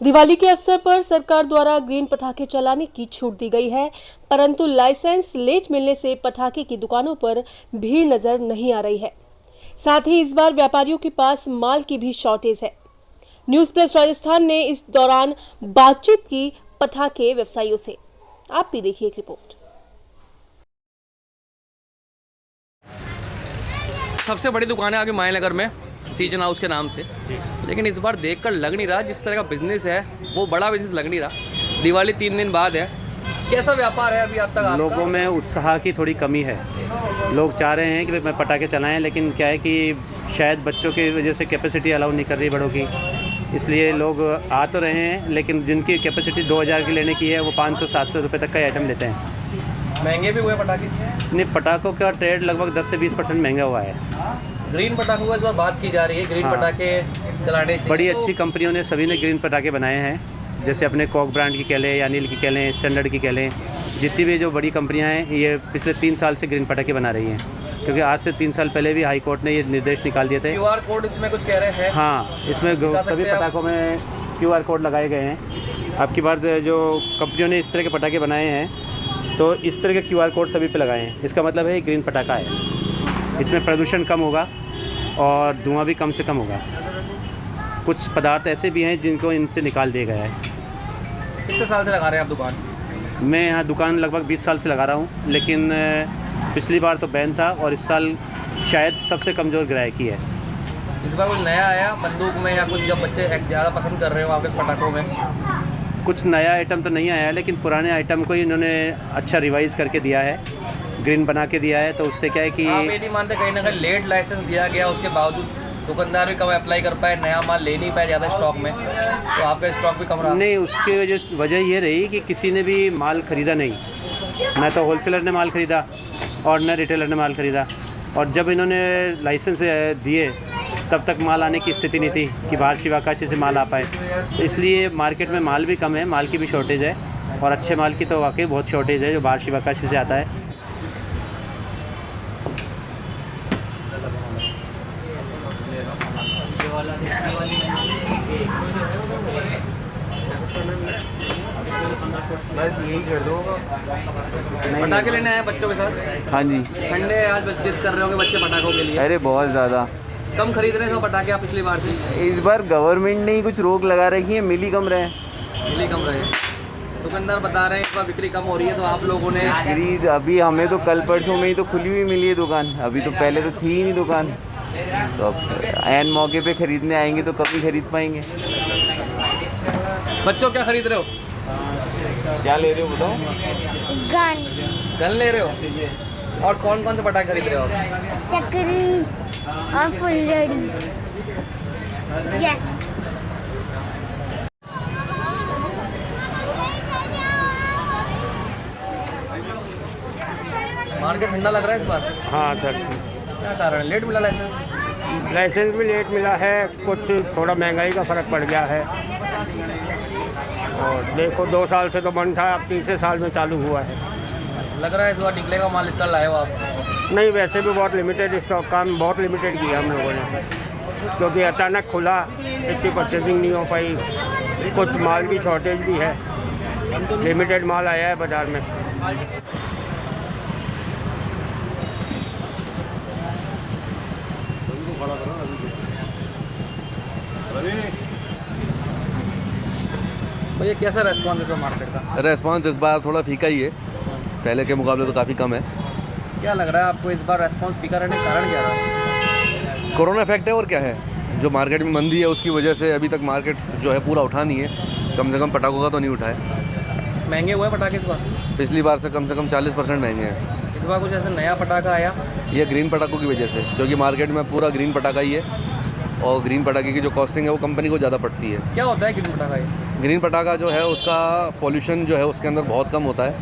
दिवाली के अवसर पर सरकार द्वारा ग्रीन पटाखे चलाने की छूट दी गई है, परंतु लाइसेंस लेट मिलने से पटाखे की दुकानों पर भीड़ नजर नहीं आ रही है। साथ ही इस बार व्यापारियों के पास माल की भी शॉर्टेज है। न्यूज प्रेस राजस्थान ने इस दौरान बातचीत की पटाखे व्यवसायियों से। आप भी देखिए एक रिपोर्ट। सबसे बड़ी दुकान है आगे मायानगर में, सीजन हाउस के नाम से, लेकिन इस बार देखकर लग नहीं रहा जिस तरह का बिजनेस है वो बड़ा बिजनेस लग नहीं रहा। दिवाली 3 दिन बाद है, कैसा व्यापार है अभी अब तक आपका? लोगों में उत्साह की थोड़ी कमी है। लोग चाह रहे हैं कि पटाखे चलाएं, लेकिन क्या है कि शायद बच्चों की वजह से कैपेसिटी अलाउ नहीं कर रही बड़ों की, इसलिए लोग आ तो रहे हैं, लेकिन जिनकी कैपेसिटी 2000 की लेने की है वो 500-700 रुपये तक का आइटम लेते हैं। महंगे भी हुए पटाखे? नहीं, पटाखों का ट्रेड लगभग 10 से 20% महंगा हुआ है। ग्रीन पटाखों का इस बार बात की जा रही है, ग्रीन पटाखे चलाने चाहिए। बड़ी अच्छी कंपनियों ने सभी ने ग्रीन पटाखे बनाए हैं, जैसे अपने कॉक ब्रांड की कह लें या अनिल की कह लें, स्टैंडर्ड की कह लें, जितनी भी जो बड़ी कंपनियां हैं ये पिछले 3 साल से ग्रीन पटाखे बना रही हैं, क्योंकि आज से 3 साल पहले भी हाई कोर्ट ने ये निर्देश निकाल दिए थे। QR कोड इसमें कुछ कह रहे हैं? हाँ, इसमें सभी पटाखों में QR कोड लगाए गए हैं। अब की बार जो कंपनियों ने इस तरह के पटाखे बनाए हैं तो इस तरह के QR कोड सभी पे लगाए हैं। इसका मतलब है ग्रीन पटाखा है, इसमें प्रदूषण कम होगा और धुआं भी कम से कम होगा। कुछ पदार्थ ऐसे भी हैं जिनको इनसे निकाल दिया गया है। कितने साल से लगा रहे हैं आप दुकान? मैं यहाँ दुकान लगभग 20 साल से लगा रहा हूँ, लेकिन पिछली बार तो बैन था और इस साल शायद सबसे कमज़ोर ग्राहकी है। इस बार कुछ नया आया बंदूक में या कुछ जो बच्चे ज़्यादा पसंद कर रहे हो आपके पटाखों में? कुछ नया आइटम तो नहीं आया, लेकिन पुराने आइटम को ही इन्होंने अच्छा रिवाइज करके दिया है, ग्रीन बना के दिया है। तो उससे क्या है कि आप ये नहीं मानते कहीं ना कहीं लेट लाइसेंस दिया गया, उसके बावजूद दुकानदार भी कम अप्लाई कर पाए, नया माल ले नहीं पाए ज़्यादा स्टॉक में, तो आपका स्टॉक भी कम रहा? नहीं, उसकी वजह ये रही कि किसी ने भी माल ख़रीदा नहीं। न तो होलसेलर ने माल ख़रीदा और न रिटेलर ने माल ख़रीदा। और जब इन्होंने लाइसेंस दिए तब तक माल आने की स्थिति नहीं थी कि बाहर शिवाकाशी से माल आ पाए। तो इसलिए मार्केट में माल भी कम है, माल की भी शॉर्टेज है, और अच्छे माल की तो वाकई बहुत शॉर्टेज है जो बाहर शिवाकाशी से आता है। बस यही कर दो। पटाखे लेने आए बच्चों के साथ? हाँ जी। संडे है, आज जिद कर रहे होंगे बच्चे पटाखों के लिए? अरे बहुत ज़्यादा। कम खरीद रहे हैं पटाखे आप पिछली बार से? इस बार गवर्नमेंट ने ही कुछ रोक लगा रखी है, मिल ही कम रहे। दुकानदार बता रहे हैं इस बार बिक्री कम हो रही है, तो आप लोगों ने खरीद अभी हमें तो कल परसों में ही तो खुली हुई मिली है दुकान, अभी तो पहले तो थी ही नहीं दुकान। तो अब ऐन मौके पे खरीदने आएंगे तो कभी खरीद पाएंगे। बच्चों क्या खरीद रहे हो? क्या ले रहे हो बताओ? गन ले रहे हो? और कौन कौन से पटाखे खरीद रहे हो? चक्री और फुलझड़ी। मार्केट ठंडा लग रहा है इस बार? हाँ सर, क्या कारण है? लेट मिला लाइसेंस? लाइसेंस भी लेट मिला है, कुछ थोड़ा महंगाई का फ़र्क पड़ गया है। और देखो 2 साल से तो बंद था, अब तीसरे साल में चालू हुआ है। लग रहा है इस बार निकलेगा माल, इतना लाए हो आप? नहीं, वैसे भी बहुत लिमिटेड स्टॉक, काम बहुत लिमिटेड किया हम लोगों ने, क्योंकि अचानक खुला, इतनी परचेजिंग नहीं हो पाई, कुछ माल की शॉर्टेज भी है, लिमिटेड माल आया है बाज़ार में। भैया कैसा रेस्पॉन्स है मार्केट का? रेस्पॉन्स इस बार थोड़ा फीका ही है, पहले के मुकाबले तो काफ़ी कम है। क्या लग रहा है आपको इस बार रेस्पॉन्स फीका रहने का कारण क्या रहा? कोरोना इफेक्ट है और क्या है, जो मार्केट में मंदी है उसकी वजह से अभी तक मार्केट जो है पूरा उठा नहीं है, कम से कम पटाखों का तो नहीं उठा है। महंगे हुए पटाखे इस बार? पिछली बार से कम 40% महंगे हैं। इस बार कुछ ऐसा नया पटाखा आया? ये ग्रीन पटाखों की वजह से, क्योंकि मार्केट में पूरा ग्रीन पटाखा ही है, और ग्रीन पटाखे की जो कॉस्टिंग है वो कंपनी को ज़्यादा पड़ती है। क्या होता है ग्रीन पटाखा? ग्रीन पटाखा जो है उसका पॉल्यूशन जो है उसके अंदर बहुत कम होता है,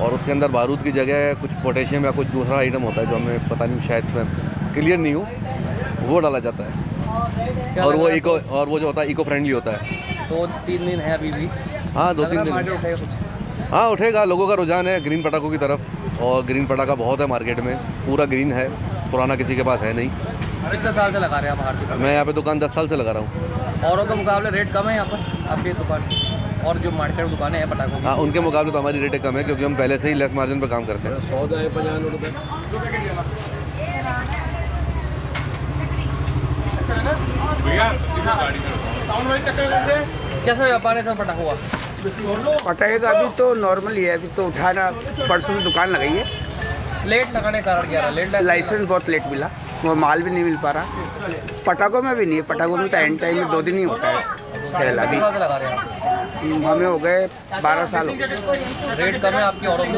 और उसके अंदर बारूद की जगह कुछ पोटेशियम या कुछ दूसरा आइटम होता है जो हमें पता नहीं, शायद मैं क्लियर नहीं हूँ, वो डाला जाता है। और वो जो होता है इको फ्रेंडली होता है। 2-3 दिन है अभी भी? हाँ, 2-3 दिन। हाँ, उठेगा, लोगों का रुझान है ग्रीन पटाखों की तरफ, और ग्रीन पटाखा बहुत है मार्केट में, पूरा ग्रीन है, पुराना किसी के पास है नहीं। और कितने साल से लगा रहे हैं आप हार की? मैं यहाँ पे दुकान 10 साल से लगा रहा हूँ। औरों के मुकाबले रेट कम है यहाँ पर आपकी दुकान और जो मार्केट में दुकानें हैं पटाखों की? हाँ, उनके मुकाबले तो हमारी रेटें कम है क्योंकि हम पहले से ही लेस मार्जिन पे काम करते हैं। कैसा व्यापार है सर पटाखों का? पटाखे का अभी तो नॉर्मल ही है, अभी तो उठाना, परसों से दुकान लगाई है। लेट लगाने का कारण क्या रहा? लेट लाइसेंस बहुत लेट मिला, वो माल भी नहीं मिल पा रहा। पटाखों में भी नहीं है, पटाखों में तो एंड टाइम में 2 दिन ही होता है सेल। अभी कितने साल से लगा रहे हैं आप? हमें हो गए 12 साल हो गए। रेट कम है आपकी औरों से?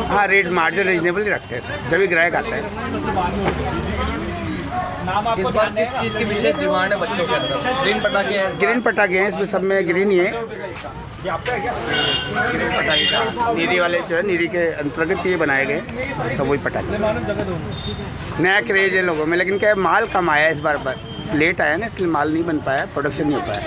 हाँ, रेट मार्जिन रीजनेबल ही रखते हैं सर, जब भी ग्राहक आता है। इस बार किस चीज़ की विशेष डिमांड है बच्चों के अंदर? ग्रीन पटाखे हैं? ग्रीन पटाखे हैं, इसमें सब में ग्रीन ही है। ग्रीन पटाखे नीरी वाले जो है, नीरी के अंतर्गत ये बनाए गए सब वही पटाखे। नया क्रेज है लोगों में, लेकिन क्या है, माल कम आया है इस बार, लेट आया ना, इसलिए माल नहीं बन पाया, प्रोडक्शन नहीं हो पाया।